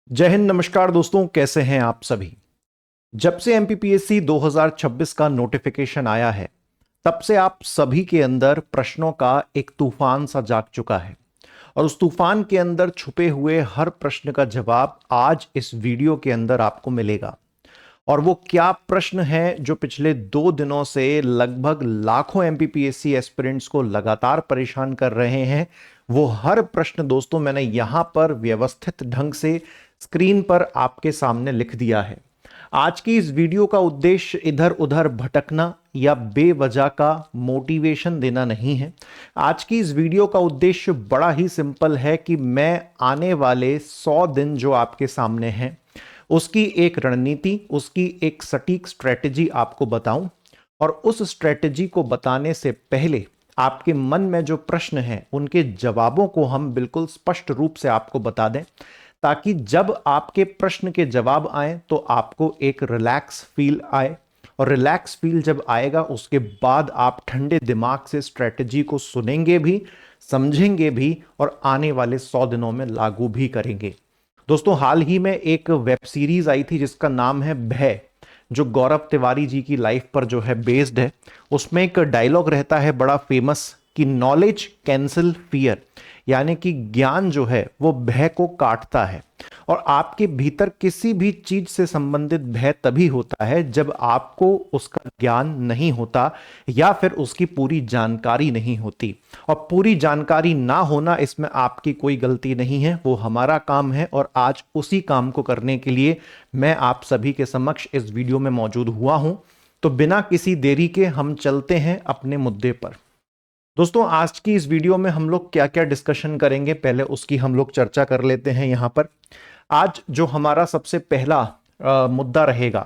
जय हिंद। नमस्कार दोस्तों, कैसे हैं आप सभी। जब से एमपीपीएससी 2026 का नोटिफिकेशन आया है, तब से आप सभी के अंदर प्रश्नों का एक तूफान सा जाग चुका है और उस तूफान के अंदर छुपे हुए हर प्रश्न का जवाब आज इस वीडियो के अंदर आपको मिलेगा। और वो क्या प्रश्न है जो पिछले 2 दिनों से लगभग लाखों एमपीपीएससी एस्पिरेंट्स को लगातार परेशान कर रहे हैं, वो हर प्रश्न दोस्तों मैंने यहां पर व्यवस्थित ढंग से स्क्रीन पर आपके सामने लिख दिया है। आज की इस वीडियो का उद्देश्य इधर उधर भटकना या बेवजह का मोटिवेशन देना नहीं है। आज की इस वीडियो का उद्देश्य बड़ा ही सिंपल है कि मैं आने वाले 100 दिन जो आपके सामने हैं उसकी एक रणनीति, उसकी एक सटीक स्ट्रेटेजी आपको बताऊं और उस स्ट्रेटेजी को बताने से पहले आपके मन में जो प्रश्न हैं उनके जवाबों को हम बिल्कुल स्पष्ट रूप से आपको बता दें, ताकि जब आपके प्रश्न के जवाब आए तो आपको एक रिलैक्स फील आए। और रिलैक्स फील जब आएगा उसके बाद आप ठंडे दिमाग से स्ट्रेटेजी को सुनेंगे भी, समझेंगे भी और आने वाले 100 दिनों में लागू भी करेंगे। दोस्तों, हाल ही में एक वेब सीरीज आई थी जिसका नाम है भय, जो गौरव तिवारी जी की लाइफ पर जो है बेस्ड है। उसमें एक डायलॉग रहता है बड़ा फेमस कि नॉलेज कैंसिल फियर, यानी कि ज्ञान जो है वो भय को काटता है। और आपके भीतर किसी भी चीज से संबंधित भय तभी होता है जब आपको उसका ज्ञान नहीं होता या फिर उसकी पूरी जानकारी नहीं होती। और पूरी जानकारी ना होना, इसमें आपकी कोई गलती नहीं है, वो हमारा काम है। और आज उसी काम को करने के लिए मैं आप सभी के समक्ष इस वीडियो में मौजूद हुआ हूं। तो बिना किसी देरी के हम चलते हैं अपने मुद्दे पर। दोस्तों, आज की इस वीडियो में हम लोग क्या क्या डिस्कशन करेंगे, पहले उसकी हम लोग चर्चा कर लेते हैं। यहां पर आज जो हमारा सबसे पहला मुद्दा रहेगा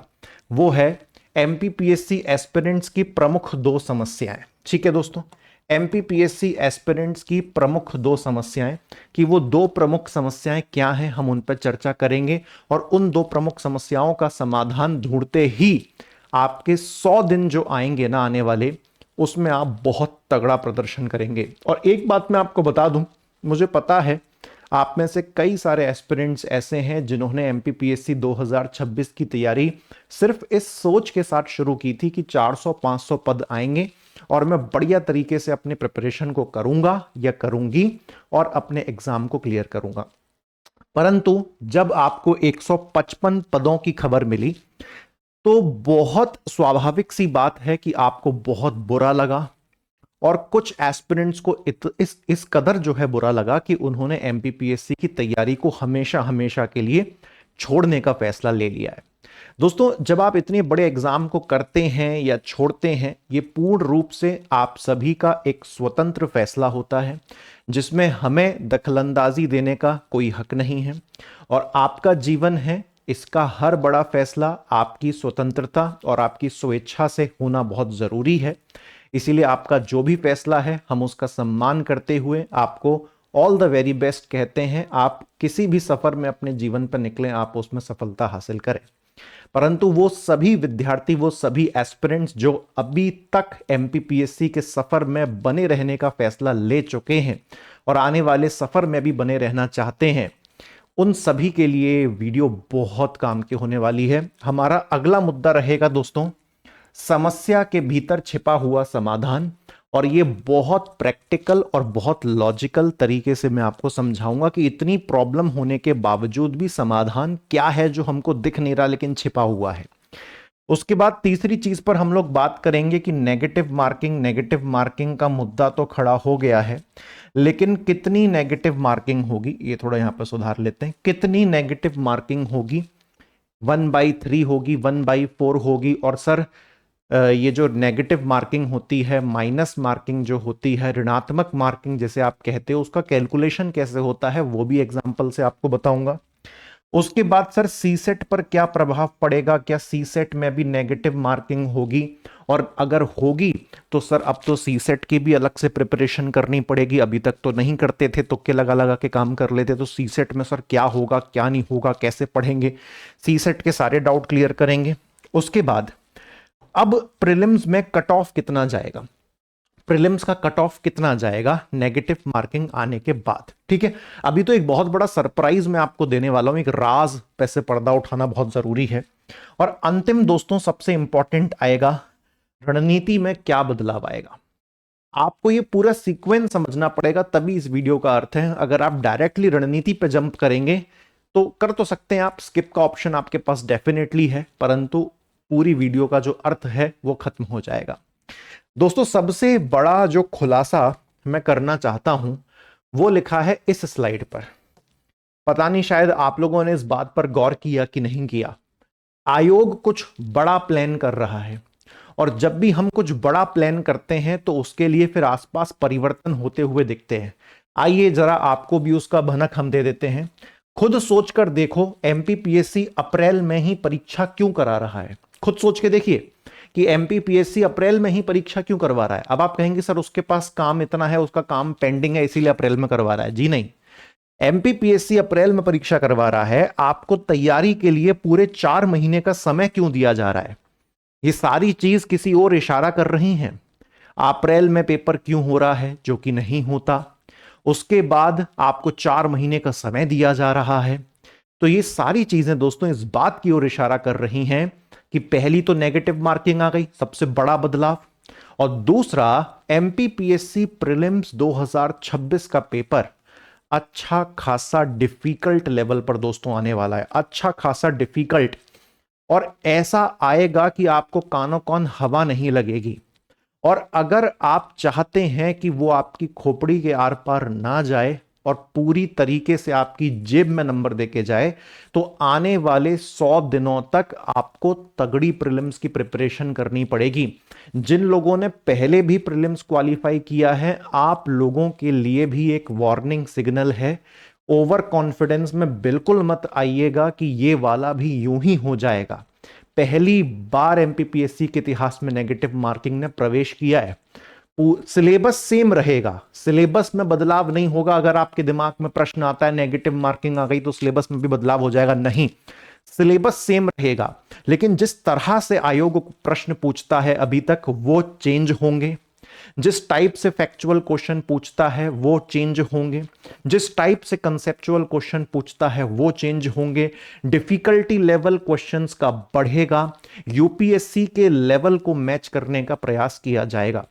वो है एमपीपीएससी एस्पिरेंट्स की प्रमुख 2 समस्याएं। ठीक है दोस्तों, एमपीपीएससी एस्पिरेंट्स की प्रमुख 2 समस्याएं, कि वो 2 प्रमुख समस्याएं क्या हैं, हम उन पर चर्चा करेंगे। और उन 2 प्रमुख समस्याओं का समाधान ढूंढते ही आपके 100 दिन जो आएंगे ना आने वाले, उसमें आप बहुत तगड़ा प्रदर्शन करेंगे। और एक बात मैं आपको बता दूं, मुझे पता है आप में से कई सारे एस्पिरेंट्स ऐसे हैं जिन्होंने एमपीपीएससी 2026 की तैयारी सिर्फ इस सोच के साथ शुरू की थी कि 400-500 पद आएंगे और मैं बढ़िया तरीके से अपने प्रिपरेशन को करूंगा या करूंगी और अपने एग्जाम को क्लियर करूंगा। परंतु जब आपको 155 पदों की खबर मिली तो बहुत स्वाभाविक सी बात है कि आपको बहुत बुरा लगा। और कुछ एस्पिरेंट्स को इस कदर जो है बुरा लगा कि उन्होंने एमपीपीएससी की तैयारी को हमेशा हमेशा के लिए छोड़ने का फैसला ले लिया है। दोस्तों, जब आप इतने बड़े एग्जाम को करते हैं या छोड़ते हैं, ये पूर्ण रूप से आप सभी का एक स्वतंत्र फैसला होता है जिसमें हमें दखलंदाजी देने का कोई हक नहीं है। और आपका जीवन है, इसका हर बड़ा फैसला आपकी स्वतंत्रता और आपकी स्वेच्छा से होना बहुत जरूरी है। इसीलिए आपका जो भी फैसला है हम उसका सम्मान करते हुए आपको ऑल द वेरी बेस्ट कहते हैं। आप किसी भी सफर में अपने जीवन पर निकलें, आप उसमें सफलता हासिल करें। परंतु वो सभी विद्यार्थी, वो सभी एस्पिरेंट्स जो अभी तक एमपीपीएससी के सफर में बने रहने का फैसला ले चुके हैं और आने वाले सफर में भी बने रहना चाहते हैं, उन सभी के लिए वीडियो बहुत काम की होने वाली है। हमारा अगला मुद्दा रहेगा दोस्तों, समस्या के भीतर छिपा हुआ समाधान। और ये बहुत प्रैक्टिकल और बहुत लॉजिकल तरीके से मैं आपको समझाऊंगा कि इतनी प्रॉब्लम होने के बावजूद भी समाधान क्या है जो हमको दिख नहीं रहा लेकिन छिपा हुआ है। उसके बाद तीसरी चीज पर हम लोग बात करेंगे कि नेगेटिव मार्किंग का मुद्दा तो खड़ा हो गया है, लेकिन कितनी नेगेटिव मार्किंग होगी, ये थोड़ा यहां पर सुधार लेते हैं। कितनी नेगेटिव मार्किंग होगी? 1/3 होगी, 1/4 होगी? और सर, ये जो नेगेटिव मार्किंग होती है, माइनस मार्किंग जो होती है, ऋणात्मक मार्किंग जैसे आप कहते हो, उसका कैलकुलेशन कैसे होता है वो भी एग्जांपल से आपको बताऊंगा। उसके बाद सर, सी सेट पर क्या प्रभाव पड़ेगा? क्या सी सेट में भी नेगेटिव मार्किंग होगी? और अगर होगी तो सर अब तो सी सेट की भी अलग से प्रिपरेशन करनी पड़ेगी। अभी तक तो नहीं करते थे, तुक्के लगा लगा के काम कर लेते। तो सी सेट में सर क्या होगा, क्या नहीं होगा, कैसे पढ़ेंगे? सी सेट के सारे डाउट क्लियर करेंगे। उसके बाद अब प्रीलिम्स में कट ऑफ कितना जाएगा? प्रीलिम्स का कट ऑफ कितना जाएगा नेगेटिव मार्किंग आने के बाद। ठीक है, अभी तो एक बहुत बड़ा सरप्राइज मैं आपको देने वाला हूं, एक राज पे से पर्दा उठाना बहुत जरूरी है। और अंतिम दोस्तों सबसे इंपॉर्टेंट आएगा, रणनीति में क्या बदलाव आएगा। आपको ये पूरा सीक्वेंस समझना पड़ेगा, तभी इस वीडियो का अर्थ है। अगर आप डायरेक्टली रणनीति पे जंप करेंगे तो कर तो सकते हैं आप, स्किप का ऑप्शन आपके पास डेफिनेटली है, परंतु पूरी वीडियो का जो अर्थ है वो खत्म हो जाएगा। दोस्तों सबसे बड़ा जो खुलासा मैं करना चाहता हूं वो लिखा है इस स्लाइड पर। पता नहीं शायद आप लोगों ने इस बात पर गौर किया कि नहीं किया। आयोग कुछ बड़ा प्लान कर रहा है, और जब भी हम कुछ बड़ा प्लान करते हैं तो उसके लिए फिर आसपास परिवर्तन होते हुए दिखते हैं। आइए जरा आपको भी उसका भनक हम दे देते हैं। खुद सोचकर देखो, एमपीपीएससी अप्रैल में ही परीक्षा क्यों करा रहा है। खुद सोच के देखिए कि एमपीपीएससी अप्रैल में ही परीक्षा क्यों करवा रहा है। अब आप कहेंगे सर उसके पास काम इतना है, उसका काम पेंडिंग है इसीलिए अप्रैल में करवा रहा है। जी नहीं, एमपीपीएससी अप्रैल में परीक्षा करवा रहा है, आपको तैयारी के लिए पूरे 4 महीने का समय क्यों दिया जा रहा है। ये सारी चीज किसी और इशारा कर रही हैं। अप्रैल में पेपर क्यों हो रहा है जो कि नहीं होता, उसके बाद आपको 4 महीने का समय दिया जा रहा है। तो ये सारी चीजें दोस्तों इस बात की ओर इशारा कर रही हैं कि पहली तो नेगेटिव मार्किंग आ गई, सबसे बड़ा बदलाव, और दूसरा एमपीपीएससी प्रीलिम्स 2026 का पेपर अच्छा खासा डिफिकल्ट लेवल पर दोस्तों आने वाला है, अच्छा खासा डिफिकल्ट। और ऐसा आएगा कि आपको कानों कान हवा नहीं लगेगी। और अगर आप चाहते हैं कि वो आपकी खोपड़ी के आर पार ना जाए और पूरी तरीके से आपकी जेब में नंबर देके जाए, तो आने वाले 100 दिनों तक आपको तगड़ी प्रीलिम्स की प्रिपरेशन करनी पड़ेगी। जिन लोगों ने पहले भी प्रीलिम्स क्वालिफाई किया है, आप लोगों के लिए भी एक वार्निंग सिग्नल है। ओवर कॉन्फिडेंस में बिल्कुल मत आइएगा कि ये वाला भी यूं ही हो जाएगा। पहली बार एमपीपीएससी के इतिहास में नेगेटिव मार्किंग ने प्रवेश किया है। सिलेबस सेम रहेगा, सिलेबस में बदलाव नहीं होगा। अगर आपके दिमाग में प्रश्न आता है नेगेटिव मार्किंग आ गई तो सिलेबस में भी बदलाव हो जाएगा, नहीं, सिलेबस सेम रहेगा। लेकिन जिस तरह से आयोग प्रश्न पूछता है अभी तक वो चेंज होंगे, जिस टाइप से फैक्चुअल क्वेश्चन पूछता है वो चेंज होंगे, जिस टाइप से कंसेप्चुअल क्वेश्चन पूछता है वो चेंज होंगे। डिफिकल्टी लेवल क्वेश्चंस का बढ़ेगा, यूपीएससी के लेवल को मैच करने का प्रयास किया जाएगा।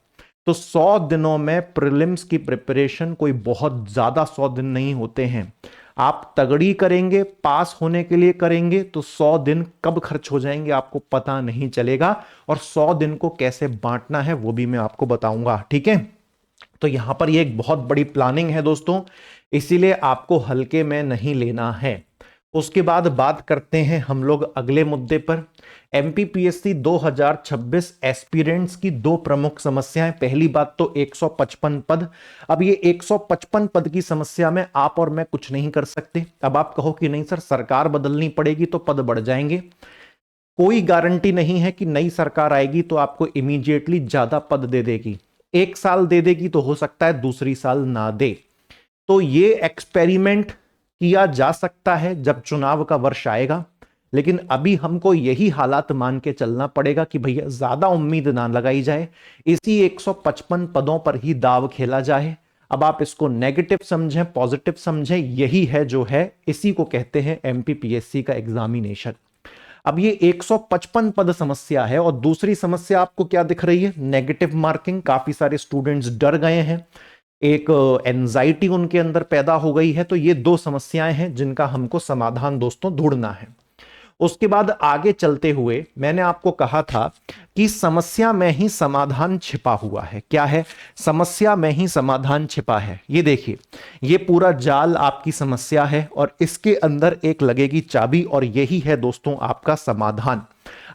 तो 100 दिनों में प्रीलिम्स की प्रिपरेशन कोई बहुत ज्यादा 100 दिन नहीं होते हैं। आप तगड़ी करेंगे, पास होने के लिए करेंगे, तो 100 दिन कब खर्च हो जाएंगे आपको पता नहीं चलेगा। और 100 दिन को कैसे बांटना है वो भी मैं आपको बताऊंगा। ठीक है, तो यहां पर ये एक बहुत बड़ी प्लानिंग है दोस्तों, इसीलिए आपको हल्के में नहीं लेना है। उसके बाद बात करते हैं हम लोग अगले मुद्दे पर। एमपीपीएससी 2026 एस्पिरेंट्स की 2 प्रमुख समस्याएं। पहली बात तो 155 पद। अब ये 155 पद की समस्या में आप और मैं कुछ नहीं कर सकते। अब आप कहो कि नहीं सर सरकार बदलनी पड़ेगी तो पद बढ़ जाएंगे। कोई गारंटी नहीं है कि नई सरकार आएगी तो आपको इमीडिएटली ज्यादा पद दे देगी। 1 साल दे देगी तो हो सकता है दूसरी साल ना दे। तो ये एक्सपेरिमेंट किया जा सकता है जब चुनाव का वर्ष आएगा, लेकिन अभी हमको यही हालात मान के चलना पड़ेगा कि भैया ज्यादा उम्मीद ना लगाई जाए, इसी 155 पदों पर ही दाव खेला जाए। अब आप इसको नेगेटिव समझें पॉजिटिव समझें, यही है जो है, इसी को कहते हैं एमपीपीएससी का एग्जामिनेशन। अब ये 155 पद समस्या है, और दूसरी समस्या आपको क्या दिख रही है, नेगेटिव मार्किंग। काफी सारे स्टूडेंट्स डर गए हैं, एक एंजाइटी उनके अंदर पैदा हो गई है। तो ये 2 समस्याएं हैं जिनका हमको समाधान दोस्तों ढूंढना है। उसके बाद आगे चलते हुए मैंने आपको कहा था कि समस्या में ही समाधान छिपा हुआ है। क्या है, समस्या में ही समाधान छिपा है। ये देखिए, ये पूरा जाल आपकी समस्या है और इसके अंदर एक लगेगी चाबी, और यही है दोस्तों आपका समाधान।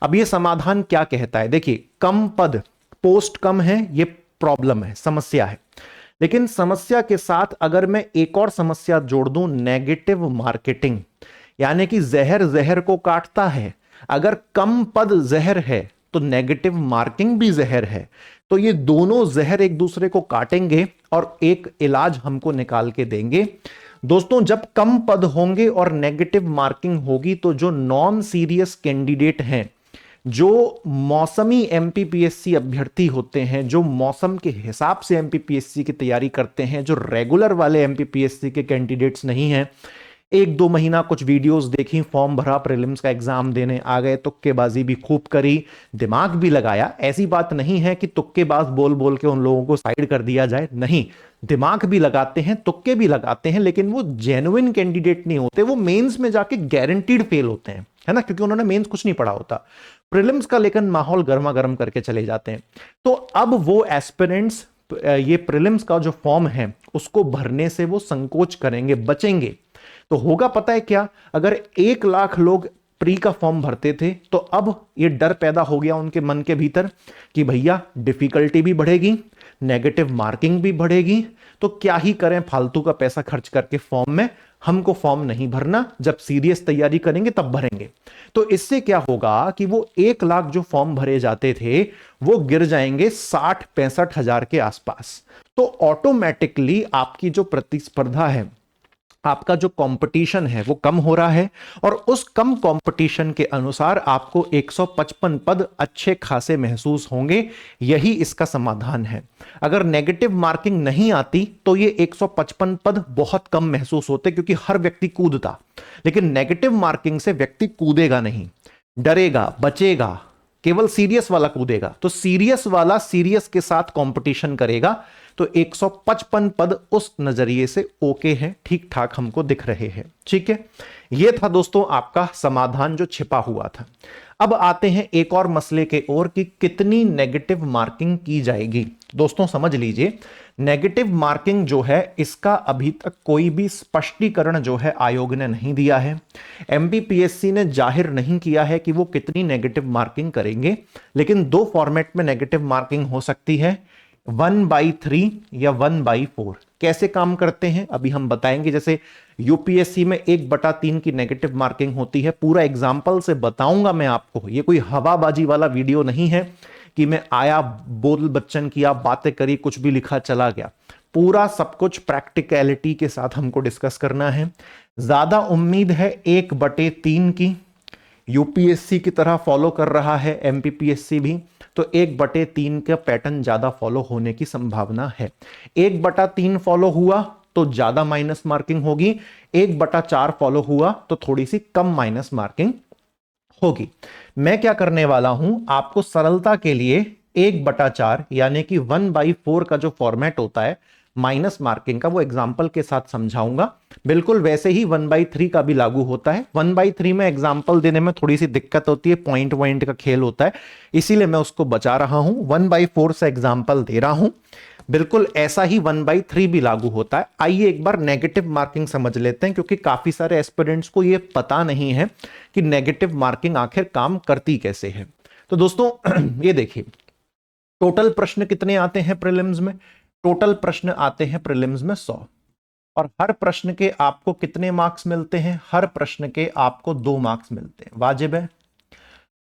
अब ये समाधान क्या कहता है, देखिए, कम पद, पोस्ट कम है, ये प्रॉब्लम है, समस्या है। लेकिन समस्या के साथ अगर मैं एक और समस्या जोड़ दूं, नेगेटिव मार्केटिंग, यानी कि जहर जहर को काटता है। अगर कम पद जहर है तो नेगेटिव मार्किंग भी जहर है। तो ये दोनों जहर एक दूसरे को काटेंगे और एक इलाज हमको निकाल के देंगे। दोस्तों जब कम पद होंगे और नेगेटिव मार्किंग होगी तो जो नॉन सीरियस कैंडिडेट हैं, जो मौसमी एमपीपीएससी अभ्यर्थी होते हैं, जो मौसम के हिसाब से एमपीपीएससी की तैयारी करते हैं, जो रेगुलर वाले एमपीपीएससी के कैंडिडेट्स नहीं हैं, एक दो महीना कुछ वीडियोस देखी, फॉर्म भरा, प्रीलिम्स का एग्जाम देने आ गए, तुक्केबाजी भी खूब करी, दिमाग भी लगाया। ऐसी बात नहीं है कि तुक्केबाज बोल बोल के उन लोगों को साइड कर दिया जाए, नहीं, दिमाग भी लगाते हैं, तुक्के भी लगाते हैं, लेकिन वो जेन्युइन कैंडिडेट नहीं होते, वो मेंस में जाके गारंटीड फेल होते हैं, है ना, क्योंकि उन्होंने मेंस कुछ नहीं पढ़ा होता। प्रीलिम्स का लेकिन माहौल गर्मा गर्म करके चले जाते हैं। तो अब वो एस्पिरेंट्स ये प्रीलिम्स का जो फॉर्म है उसको भरने से वो संकोच करेंगे, बचेंगे। तो होगा पता है क्या, अगर 1 लाख लोग प्री का फॉर्म भरते थे तो अब ये डर पैदा हो गया उनके मन के भीतर कि भैया डिफिकल्टी भी बढ़ेगी, नेगेटिव मार्किंग भी बढ़ेगी, तो क्या ही करें फालतू का पैसा खर्च करके फॉर्म में, हमको फॉर्म नहीं भरना, जब सीरियस तैयारी करेंगे तब भरेंगे। तो इससे क्या होगा कि वो 1 लाख जो फॉर्म भरे जाते थे वो गिर जाएंगे 60-65 हजार के आसपास। तो ऑटोमेटिकली आपकी जो प्रतिस्पर्धा है, आपका जो कंपटीशन है वो कम हो रहा है, और उस कम कंपटीशन के अनुसार आपको 155 पद अच्छे खासे महसूस होंगे। यही इसका समाधान है। अगर नेगेटिव मार्किंग नहीं आती तो ये 155 पद बहुत कम महसूस होते, क्योंकि हर व्यक्ति कूदता, लेकिन नेगेटिव मार्किंग से व्यक्ति कूदेगा नहीं, डरेगा, बचेगा, केवल सीरियस वाला कूदेगा। तो सीरियस वाला सीरियस के साथ कंपटीशन करेगा। तो 155 पद उस नजरिए से ओके है, ठीक ठाक हमको दिख रहे हैं। ठीक है, यह था दोस्तों आपका समाधान जो छिपा हुआ था। अब आते हैं एक और मसले के ओर कि कितनी नेगेटिव मार्किंग की जाएगी। दोस्तों समझ लीजिए, नेगेटिव मार्किंग जो है इसका अभी तक कोई भी स्पष्टीकरण जो है आयोग ने नहीं दिया है। एमपीपीएससी ने जाहिर नहीं किया है कि वो कितनी नेगेटिव मार्किंग करेंगे, लेकिन 2 फॉर्मेट में नेगेटिव मार्किंग हो सकती है, 1/3 या 1/4। कैसे काम करते हैं अभी हम बताएंगे। जैसे यूपीएससी में 1/3 की नेगेटिव मार्किंग होती है, पूरा एग्जाम्पल से बताऊंगा मैं आपको। ये कोई हवाबाजी वाला वीडियो नहीं है कि मैं आया, बोल बच्चन किया, बातें करी, कुछ भी लिखा चला गया। पूरा सब कुछ प्रैक्टिकलिटी के साथ हमको डिस्कस करना है। ज्यादा उम्मीद है 1/3 की, यूपीएससी की तरह फॉलो कर रहा है एमपीपीएससी भी, तो 1/3 का पैटर्न ज्यादा फॉलो होने की संभावना है। 1/3 फॉलो हुआ तो ज्यादा माइनस मार्किंग होगी, 1/4 फॉलो हुआ तो थोड़ी सी कम माइनस मार्किंग होगी। मैं क्या करने वाला हूं, आपको सरलता के लिए 1/4 यानी कि 1/4 का जो फॉर्मेट होता है माइनस मार्किंग का, वो एग्जाम्पल के साथ समझाऊंगा। बिल्कुल वैसे ही 1/3 का भी लागू होता है। 1/3 में एग्जाम्पल देने में थोड़ी सी दिक्कत होती है, पॉइंट वॉइंट का खेल होता है, इसीलिए मैं उसको बचा रहा हूं, 1/4 से एग्जाम्पल दे रहा हूं। बिल्कुल ऐसा ही 1/3 भी लागू होता है। आइए एक बार नेगेटिव मार्किंग समझ लेते हैं, क्योंकि काफी सारे एस्पिरेंट्स को यह पता नहीं है कि नेगेटिव मार्किंग आखिर काम करती कैसे है। तो दोस्तों ये देखिए, टोटल प्रश्न कितने आते हैं प्रीलिम्स में? टोटल प्रश्न आते हैं प्रीलिम्स में 100, और हर प्रश्न के आपको कितने मार्क्स मिलते हैं? हर प्रश्न के आपको 2 मार्क्स मिलते हैं, वाजिब है।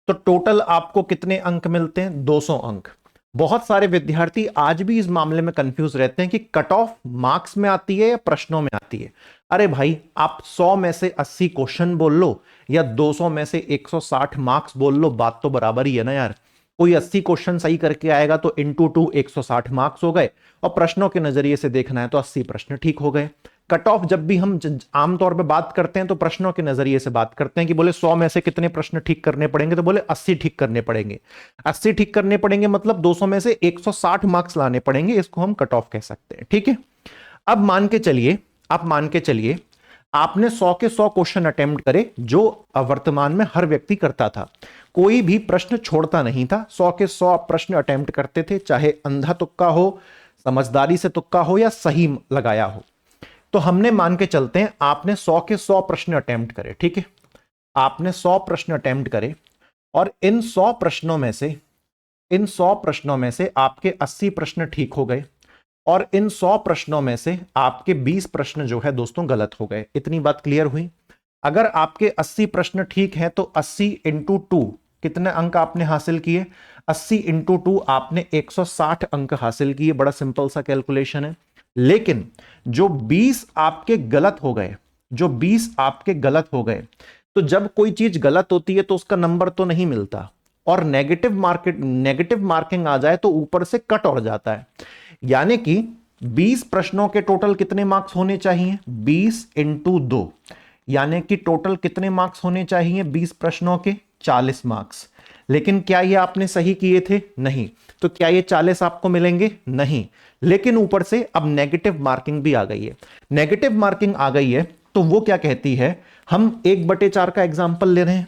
तो टोटल आपको कितने अंक मिलते हैं? 200 अंक। बहुत सारे विद्यार्थी आज भी इस मामले में कंफ्यूज रहते हैं कि कट ऑफ मार्क्स में आती है या प्रश्नों में आती है। अरे भाई, आप 100 में से 80 क्वेश्चन बोल लो या 200 में से 160 मार्क्स बोल लो, बात तो बराबर ही है ना यार। कोई 80 क्वेश्चन सही करके आएगा तो इंटू 2 160 मार्क्स हो गए, और प्रश्नों के नजरिए से देखना है तो 80 प्रश्न ठीक हो गए। कट ऑफ जब भी हम आमतौर पे बात करते हैं तो प्रश्नों के नजरिए से बात करते हैं कि बोले 100 में से कितने प्रश्न ठीक करने पड़ेंगे, तो बोले 80 ठीक करने पड़ेंगे। 80 ठीक करने पड़ेंगे मतलब 200 में से 160 मार्क्स लाने पड़ेंगे, इसको हम कट ऑफ कह सकते हैं। ठीक है, अब मान के चलिए आपने 100 के 100 क्वेश्चन अटेम्प्ट करे, जो वर्तमान में हर व्यक्ति करता था, कोई भी प्रश्न छोड़ता नहीं था, 100 के 100 प्रश्न अटेम्प्ट करते थे, चाहे अंधा तुक्का हो, समझदारी से तुक्का हो, या सही लगाया हो। तो हमने मान के चलते हैं आपने 100 के 100 प्रश्न अटेम्प्ट करे, ठीक है, आपने 100 प्रश्न अटेम्प्ट करे, और इन 100 प्रश्नों में से आपके 80 प्रश्न ठीक हो गए, और इन 100 प्रश्नों में से आपके 20 प्रश्न जो है दोस्तों गलत हो गए। इतनी बात क्लियर हुई? अगर आपके 80 प्रश्न ठीक हैं तो 80 इंटू 2 कितने अंक आपने हासिल किए? 80 इंटू 2 आपने 160 अंक हासिल किए। बड़ा सिंपल सा कैलकुलेशन है। लेकिन जो 20 आपके गलत हो गए, तो जब कोई चीज गलत होती है तो उसका नंबर तो नहीं मिलता, और नेगेटिव मार्किंग आ जाए तो ऊपर से कट और जाता है। यानी कि 20 प्रश्नों के टोटल कितने मार्क्स होने चाहिए? 20 इंटू 2, यानी कि टोटल कितने मार्क्स होने चाहिए 20 प्रश्नों के? 40 मार्क्स। लेकिन क्या ये आपने सही किए थे? नहीं। तो क्या ये 40 आपको मिलेंगे? नहीं। लेकिन ऊपर से अब नेगेटिव मार्किंग भी आ गई है। नेगेटिव मार्किंग आ गई है तो वो क्या कहती है, हम 1/4 का एग्जाम्पल ले रहे हैं,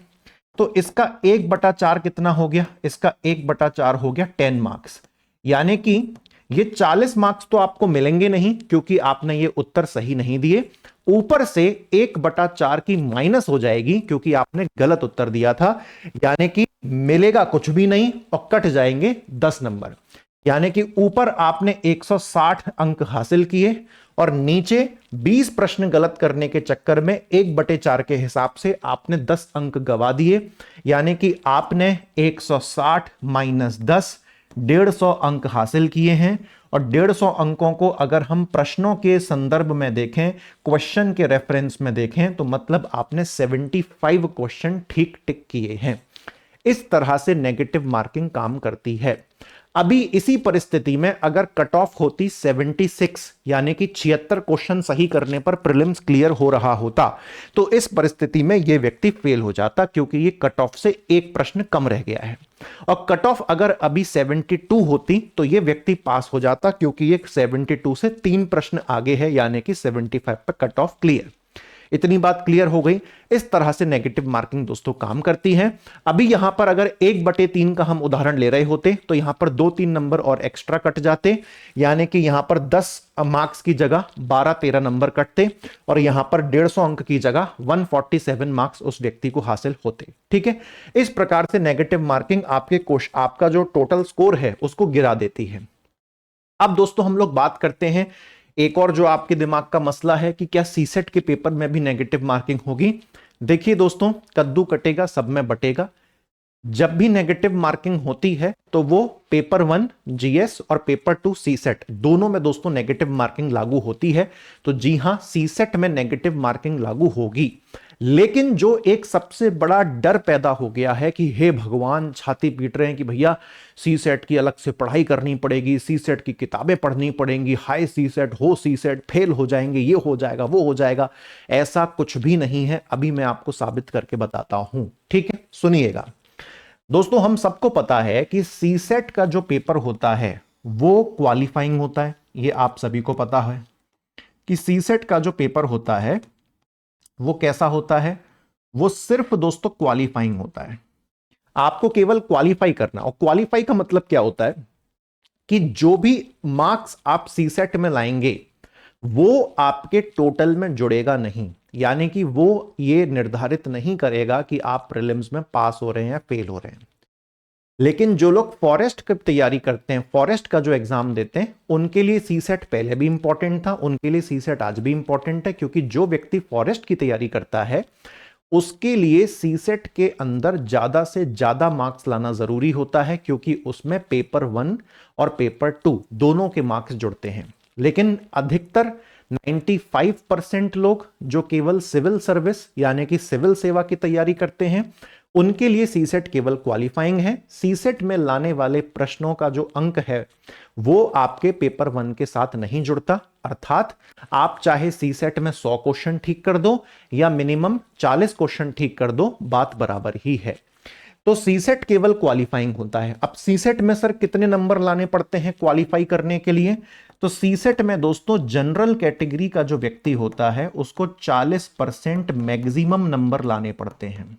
तो इसका 1/4 कितना हो गया? इसका 1/4 हो गया 10 मार्क्स। यानी कि ये 40 मार्क्स तो आपको मिलेंगे नहीं क्योंकि आपने ये उत्तर सही नहीं दिए, ऊपर से 1/4 की माइनस हो जाएगी क्योंकि आपने गलत उत्तर दिया था। यानी कि मिलेगा कुछ भी नहीं और कट जाएंगे 10 नंबर। यानी कि ऊपर आपने 160 अंक हासिल किए और नीचे 20 प्रश्न गलत करने के चक्कर में 1/4 के हिसाब से आपने 10 अंक गवा दिए। यानी कि आपने 160 माइनस 10, 150 अंक हासिल किए हैं। और 150 अंकों को अगर हम प्रश्नों के संदर्भ में देखें, क्वेश्चन के रेफरेंस में देखें, तो मतलब आपने 75 क्वेश्चन ठीक टिक किए हैं। इस तरह से नेगेटिव मार्किंग काम करती है। अभी इसी परिस्थिति में अगर कट ऑफ होती 76, यानी कि 76 क्वेश्चन सही करने पर प्रीलिम्स क्लियर हो रहा होता, तो इस परिस्थिति में यह व्यक्ति फेल हो जाता क्योंकि ये कट ऑफ से एक प्रश्न कम रह गया है। और कट ऑफ अगर अभी 72 होती तो यह व्यक्ति पास हो जाता क्योंकि ये 72 से 3 प्रश्न आगे है, यानी कि 75 पे कट ऑफ क्लियर। इतनी बात क्लियर हो गई। इस तरह से नेगेटिव मार्किंग दोस्तों काम करती है। अभी यहां पर अगर 1/3 का हम उदाहरण ले रहे होते तो यहां पर 2-3 नंबर और एक्स्ट्रा कट जाते, यानी कि यहां पर 10 मार्क्स की जगह 12-13 नंबर कटते और यहां पर 150 अंक की जगह 147 मार्क्स उस व्यक्ति को हासिल होते। ठीक है, इस प्रकार से नेगेटिव मार्किंग आपका जो टोटल स्कोर है उसको गिरा देती है। अब दोस्तों हम लोग बात करते हैं एक और जो आपके दिमाग का मसला है कि क्या सीसेट के पेपर में भी नेगेटिव मार्किंग होगी। देखिए दोस्तों, कद्दू कटेगा सब में बटेगा। जब भी नेगेटिव मार्किंग होती है तो वो पेपर 1 जीएस और पेपर 2 सीसेट दोनों में दोस्तों नेगेटिव मार्किंग लागू होती है। तो जी हां, सीसेट में नेगेटिव मार्किंग लागू होगी। लेकिन जो एक सबसे बड़ा डर पैदा हो गया है कि हे भगवान, छाती पीट रहे हैं कि भैया सीसेट की अलग से पढ़ाई करनी पड़ेगी, सीसेट की किताबें पढ़नी पड़ेंगी, हाई सीसेट हो, सीसेट फेल हो जाएंगे, ये हो जाएगा वो हो जाएगा। ऐसा कुछ भी नहीं है, अभी मैं आपको साबित करके बताता हूं। ठीक है, सुनिएगा दोस्तों। हम सबको पता है कि सीसेट का जो पेपर होता है वो क्वालिफाइंग होता है। ये आप सभी को पता है कि सीसेट का जो पेपर होता है वो कैसा होता है, वो सिर्फ दोस्तों क्वालिफाइंग होता है। आपको केवल क्वालिफाई करना, और क्वालिफाई का मतलब क्या होता है कि जो भी मार्क्स आप सीसेट में लाएंगे वो आपके टोटल में जुड़ेगा नहीं। यानी कि वो ये निर्धारित नहीं करेगा कि आप प्रीलिम्स में पास हो रहे हैं या फेल हो रहे हैं। लेकिन जो लोग फॉरेस्ट की तैयारी करते हैं, फॉरेस्ट का जो एग्जाम देते हैं, उनके लिए सीसेट पहले भी इंपॉर्टेंट था, उनके लिए सीसेट आज भी इंपॉर्टेंट है। क्योंकि जो व्यक्ति फॉरेस्ट की तैयारी करता है उसके लिए सीसेट के अंदर ज्यादा से ज्यादा मार्क्स लाना जरूरी होता है, क्योंकि उसमें पेपर 1 और पेपर 2 दोनों के मार्क्स जुड़ते हैं। लेकिन अधिकतर 95% लोग जो केवल सिविल सर्विस यानी कि सिविल सेवा की तैयारी करते हैं, उनके लिए सीसेट केवल क्वालिफाइंग है। सीसेट में लाने वाले प्रश्नों का जो अंक है वो आपके पेपर 1 के साथ नहीं जुड़ता। अर्थात आप चाहे सीसेट में 100 क्वेश्चन ठीक कर दो या मिनिमम 40 क्वेश्चन ठीक कर दो, बात बराबर ही है। तो सीसेट केवल क्वालिफाइंग होता है। अब सीसेट में सर कितने नंबर लाने पड़ते हैं क्वालिफाई करने के लिए? तो सीसेट में दोस्तों जनरल कैटेगरी का जो व्यक्ति होता है उसको 40% मैक्सिमम नंबर लाने पड़ते हैं।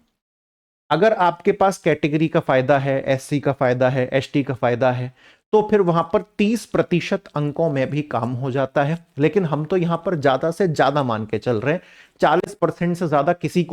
अगर आपके पास कैटेगरी का फायदा है, एससी का फायदा है, एसटी का फायदा है, तो फिर वहां पर 30% अंकों में भी काम हो जाता है। लेकिन हम तो यहां पर ज्यादा से ज्यादा मान के चल रहे हैं, 40% से ज्यादा किसी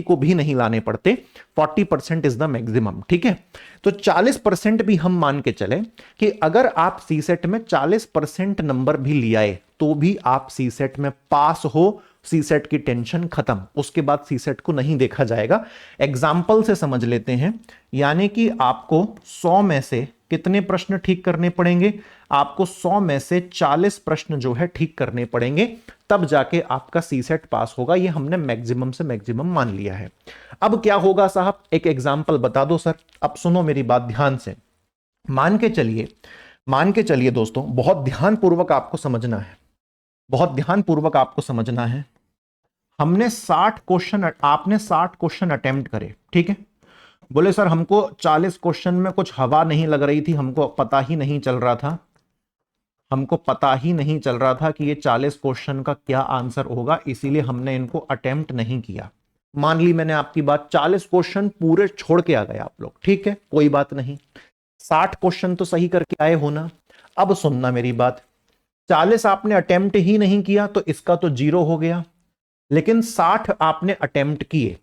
को भी नहीं लाने पड़ते। 40% इज द मैक्सिमम। ठीक है, तो 40% भी हम मान के चले कि अगर आप सीसेट में 40% नंबर भी ले आए तो भी आप सीसेट में पास हो, सीसेट की टेंशन खत्म। उसके बाद सीसेट को नहीं देखा जाएगा। एग्जाम्पल से समझ लेते हैं। यानी कि आपको 100 में से कितने प्रश्न ठीक करने पड़ेंगे? आपको 100 में से 40 प्रश्न जो है ठीक करने पड़ेंगे, तब जाके आपका सी सेट पास होगा। ये हमने मैक्सिमम से मैक्सिमम मान लिया है। अब क्या होगा साहब, एक एग्जाम्पल बता दो सर। अब सुनो मेरी बात ध्यान से, मान के चलिए दोस्तों, बहुत ध्यानपूर्वक आपको समझना है, बहुत ध्यानपूर्वक आपको समझना है। हमने 60 क्वेश्चन, आपने 60 क्वेश्चन अटेम्प्ट करे, ठीक है। बोले सर हमको 40 क्वेश्चन में कुछ हवा नहीं लग रही थी, हमको पता ही नहीं चल रहा था, हमको पता ही नहीं चल रहा था कि ये 40 क्वेश्चन का क्या आंसर होगा, इसीलिए हमने इनको अटेम्प्ट नहीं किया। मान ली मैंने आपकी बात, 40 क्वेश्चन पूरे छोड़ के आ गए आप लोग, ठीक है, कोई बात नहीं। 60 क्वेश्चन तो सही करके आए हो ना। अब सुनना मेरी बात, 40 आपने अटेम्प्ट ही नहीं किया तो इसका तो 0 हो गया, लेकिन 60 आपने अटेम्प्ट किए।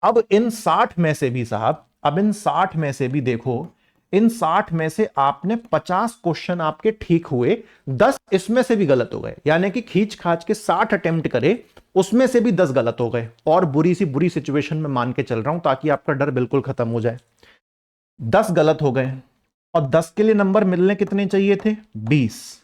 अब इन 60 में से भी साहब, अब इन 60 में से भी देखो, इन 60 में से आपने 50 क्वेश्चन आपके ठीक हुए, 10 इसमें से भी गलत हो गए, यानी कि खींच खाच के 60 अटेम्प्ट करे, उसमें से भी 10 गलत हो गए। और बुरी सी बुरी सिचुएशन में मान के चल रहा हूं ताकि आपका डर बिल्कुल खत्म हो जाए। 10 गलत हो गए और 10 के लिए नंबर मिलने कितने चाहिए थे, 20,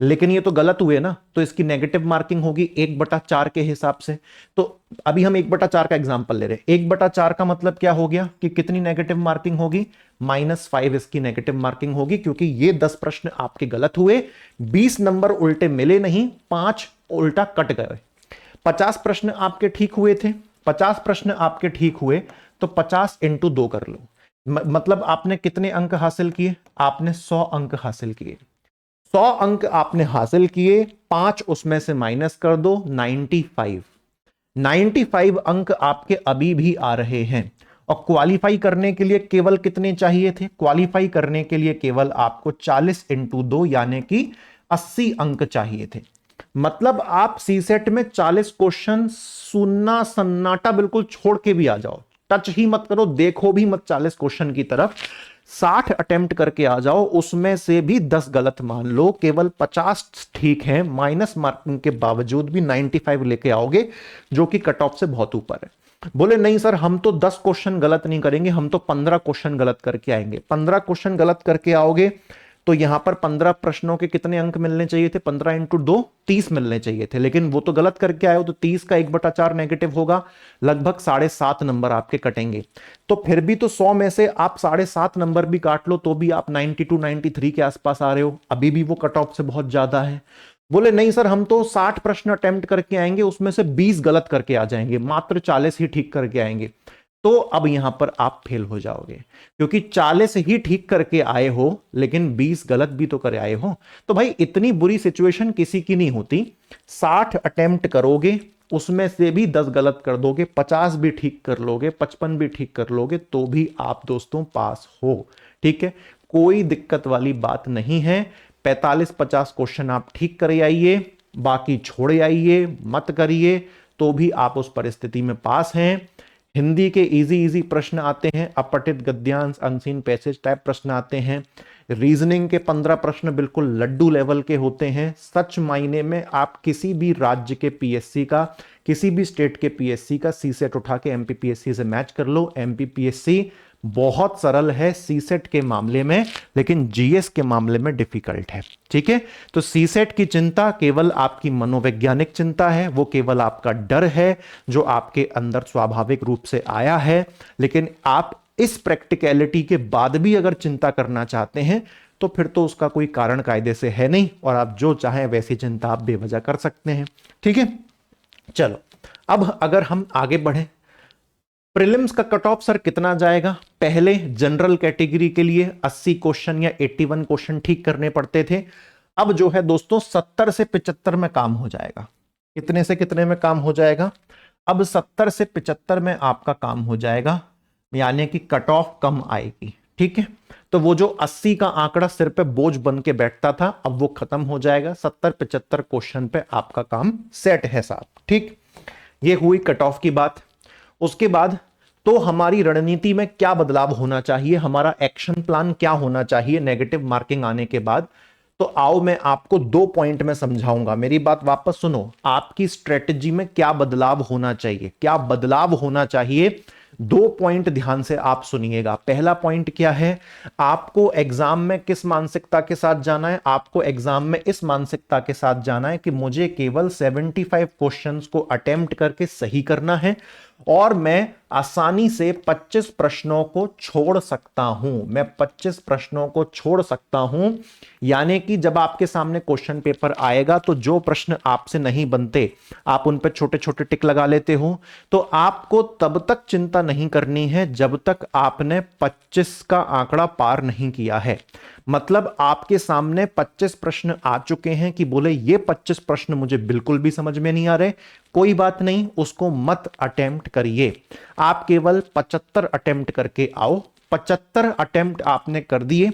लेकिन ये तो गलत हुए ना, तो इसकी नेगेटिव मार्किंग होगी 1/4 के हिसाब से। तो अभी हम 1/4 का एग्जांपल ले रहे हैं। 1/4 का मतलब क्या हो गया कि कितनी नेगेटिव मार्किंग होगी, -5 इसकी नेगेटिव मार्किंग होगी, क्योंकि ये 10 प्रश्न आपके गलत हुए, 20 नंबर उल्टे मिले नहीं, 5 उल्टा कट गए। 50 प्रश्न आपके ठीक हुए थे, 50 प्रश्न आपके ठीक हुए, तो 50 × 2 कर लो, मतलब आपने कितने अंक हासिल किए, आपने 100 अंक हासिल किए। 100 अंक आपने हासिल किए, 5 उसमें से माइनस कर दो, 95 अंक आपके अभी भी आ रहे हैं। और क्वालिफाई करने के लिए केवल कितने चाहिए थे, क्वालिफाई करने के लिए केवल आपको 40 × 2 यानी कि 80 अंक चाहिए थे। मतलब आप सी सेट में 40 क्वेश्चन सुनना सन्नाटा बिल्कुल छोड़ के भी आ जाओ, टच ही मत करो, देखो भी मत 40 क्वेश्चन की तरफ, 60 अटेम्प्ट करके आ जाओ, उसमें से भी 10 गलत मान लो, केवल 50 ठीक है, माइनस मार्किंग के बावजूद भी 95 लेके आओगे, जो कि कट ऑफ से बहुत ऊपर है। बोले नहीं सर हम तो 10 क्वेश्चन गलत नहीं करेंगे, हम तो 15 क्वेश्चन गलत करके आएंगे। 15 क्वेश्चन गलत करके आओगे तो यहां पर 15 प्रश्नों के कितने अंक मिलने चाहिए थे, 15 × 2 30 मिलने चाहिए थे, लेकिन वो तो गलत करके आए हो, तो 30 का 1/4 नेगेटिव होगा, लगभग 7.5 नंबर आपके कटेंगे। तो फिर भी तो 100 में से आप 7.5 नंबर भी काट लो तो भी आप 92 93 के आसपास आ रहे हो, अभी भी वो कट ऑफ से बहुत ज्यादा है। बोले नहीं सर हम तो 60 प्रश्न अटेम्प्ट करके आएंगे, उसमें से 20 गलत करके आ जाएंगे, मात्र 40 ही ठीक करके आएंगे। तो अब यहां पर आप फेल हो जाओगे, क्योंकि 40 ही ठीक करके आए हो लेकिन 20 गलत भी तो करे आए हो। तो भाई इतनी बुरी सिचुएशन किसी की नहीं होती। 60 अटेम्प्ट करोगे, उसमें से भी 10 गलत कर दोगे, 50 भी ठीक कर लोगे, 55 भी ठीक कर लोगे, तो भी आप दोस्तों पास हो। ठीक है, कोई दिक्कत वाली बात नहीं है। 45-50 क्वेश्चन आप ठीक करे आइए, बाकी छोड़े आइए, मत करिए, तो भी आप उस परिस्थिति में पास हैं। हिंदी के इजी प्रश्न आते हैं, अपठित गद्यांश, अनसीन पैसेज टाइप प्रश्न आते हैं। रीजनिंग के 15 प्रश्न बिल्कुल लड्डू लेवल के होते हैं। सच मायने में आप किसी भी राज्य के पीएससी का, किसी भी स्टेट के पीएससी का सी सेट उठा के एमपीपीएससी से मैच कर लो। एमपीपीएससी बहुत सरल है सी सेट के मामले में, लेकिन जीएस के मामले में डिफिकल्ट है। ठीक है, तो सी सेट की चिंता केवल आपकी मनोवैज्ञानिक चिंता है, वो केवल आपका डर है जो आपके अंदर स्वाभाविक रूप से आया है। लेकिन आप इस प्रैक्टिकलिटी के बाद भी अगर चिंता करना चाहते हैं तो फिर तो उसका कोई कारण कायदे से है नहीं, और आप जो चाहें वैसी चिंता आप बेवजह कर सकते हैं। ठीक है, चलो अब अगर हम आगे बढ़े, प्रीलिम्स का कट ऑफ सर कितना जाएगा। पहले जनरल कैटेगरी के लिए 80 क्वेश्चन या 81 क्वेश्चन ठीक करने पड़ते थे। अब जो है दोस्तों 70 से 75 में काम हो जाएगा। कितने से कितने में काम हो जाएगा, अब 70 से 75 में आपका काम हो जाएगा, यानी कि कट ऑफ कम आएगी। ठीक है, तो वो जो 80 का आंकड़ा सिर पे बोझ बन के बैठता था, अब वो खत्म हो जाएगा। 70-75 क्वेश्चन पे आपका काम सेट है साहब। ठीक, ये हुई कट ऑफ की बात। उसके बाद तो हमारी रणनीति में क्या बदलाव होना चाहिए, हमारा एक्शन प्लान क्या होना चाहिए नेगेटिव मार्किंग आने के बाद। तो आओ मैं आपको 2 पॉइंट में समझाऊंगा, मेरी बात वापस सुनो। आपकी स्ट्रेटजी में क्या बदलाव होना चाहिए, क्या बदलाव होना चाहिए दो पॉइंट ध्यान से आप सुनिएगा। पहला पॉइंट क्या है, आपको एग्जाम में किस मानसिकता के साथ जाना है? आपको एग्जाम में इस मानसिकता के साथ जाना है कि मुझे केवल 75 क्वेश्चंस को अटेम्प्ट करके सही करना है और मैं आसानी से 25 प्रश्नों को छोड़ सकता हूं। मैं 25 प्रश्नों को छोड़ सकता हूं, यानी कि जब आपके सामने क्वेश्चन पेपर आएगा तो जो प्रश्न आपसे नहीं बनते, आप उन पर छोटे छोटे टिक लगा लेते हो। तो आपको तब तक चिंता नहीं करनी है जब तक आपने 25 का आंकड़ा पार नहीं किया है। मतलब आपके सामने 25 प्रश्न आ चुके हैं कि बोले ये 25 प्रश्न मुझे बिल्कुल भी समझ में नहीं आ रहे, कोई बात नहीं, उसको मत अटेम्प्ट करिए। आप केवल 75 अटेम्प्ट करके आओ। 75 अटेम्प्ट आपने कर दिए,